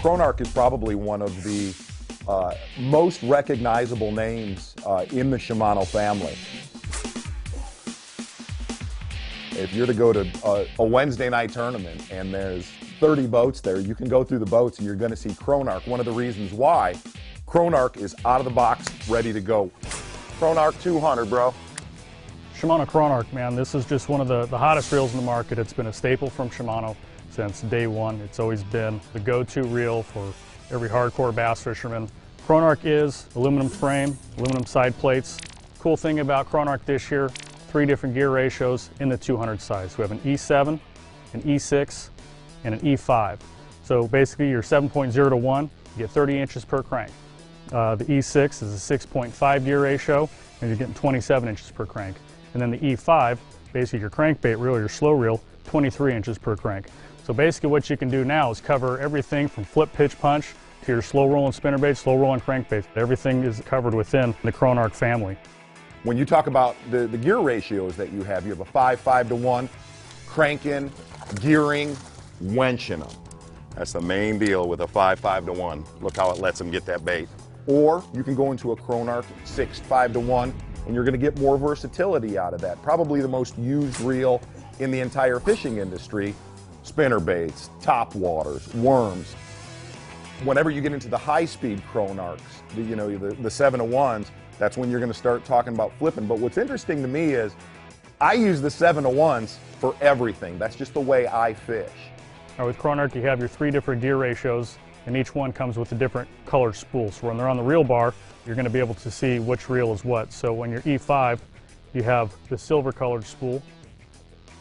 Chronarch is probably one of the most recognizable names in the Shimano family. If you're to go to a Wednesday night tournament and there's 30 boats there, you can go through the boats and you're going to see Chronarch. One of the reasons why Chronarch is out of the box, ready to go. Chronarch 200, bro. Shimano Chronarch, man, this is just one of the hottest reels in the market. It's been a staple from Shimano since day one. It's always been the go-to reel for every hardcore bass fisherman. Chronarch is aluminum frame, aluminum side plates. Cool thing about Chronarch this year, 3 different gear ratios in the 200 size. We have an E7, an E6, and an E5. So basically your 7.0 to 1, you get 30 inches per crank. The E6 is a 6.5 gear ratio, and you're getting 27 inches per crank. And then the E5, basically your crankbait reel, your slow reel, 23 inches per crank. So basically what you can do now is cover everything from flip pitch punch to your slow rolling spinnerbait, slow rolling crankbait. Everything is covered within the Chronarch family. When you talk about the gear ratios that you have a 5 to 1, cranking, gearing, wenching them. That's the main deal with a 5 to 1. Look how it lets them get that bait. Or you can go into a Chronarch 5 to 1, and you're going to get more versatility out of that. Probably the most used reel in the entire fishing industry. Spinner baits, top waters, worms. Whenever you get into the high-speed Chronarchs, the 7 to 1s, that's when you're going to start talking about flipping. But what's interesting to me is I use the 7 to 1s for everything. That's just the way I fish. Now with Chronarch, you have your 3 different gear ratios, and each one comes with a different colored spool. So when they're on the reel bar, you're going to be able to see which reel is what. So when you're E5, you have the silver colored spool.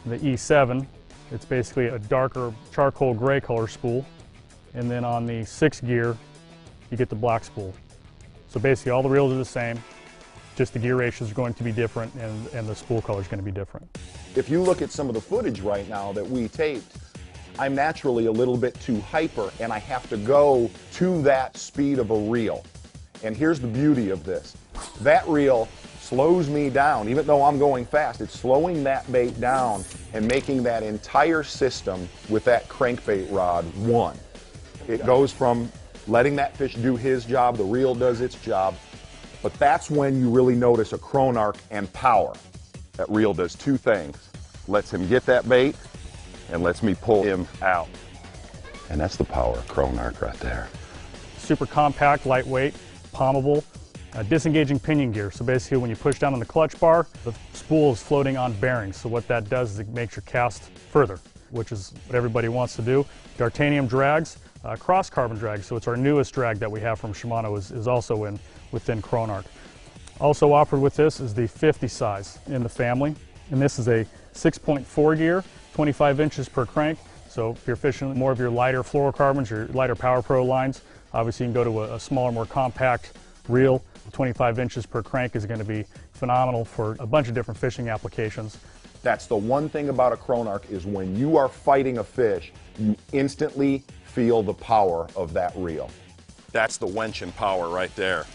The E7, it's basically a darker charcoal gray color spool. And then on the 6th gear, you get the black spool. So basically all the reels are the same, just the gear ratios are going to be different and the spool color is going to be different. If you look at some of the footage right now that we taped, I'm naturally a little bit too hyper and I have to go to that speed of a reel. And here's the beauty of this. That reel slows me down. Even though I'm going fast, it's slowing that bait down and making that entire system with that crankbait rod one. It goes from letting that fish do his job, the reel does its job, but that's when you really notice a Chronarch and power. That reel does 2 things. Lets him get that bait and lets me pull him out. And that's the power of Chronarch right there. Super compact, lightweight, palmable, disengaging pinion gear. So basically when you push down on the clutch bar, the spool is floating on bearings. So what that does is it makes your cast further, which is what everybody wants to do. Dartanium drags, cross carbon drag, so it's our newest drag that we have from Shimano is also within Chronarch. Also offered with this is the 50 size in the family, and this is a 6.4 gear, 25 inches per crank. So if you're fishing more of your lighter fluorocarbons, your lighter Power Pro lines, obviously you can go to a smaller, more compact reel. 25 inches per crank is going to be phenomenal for a bunch of different fishing applications. That's the one thing about a Chronarch is when you are fighting a fish, you instantly feel the power of that reel. That's the wenching power right there.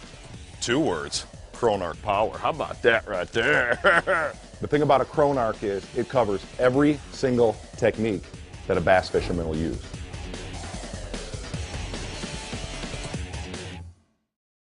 2 words, Chronarch power. How about that right there? The thing about a Chronarch is it covers every single technique that a bass fisherman will use.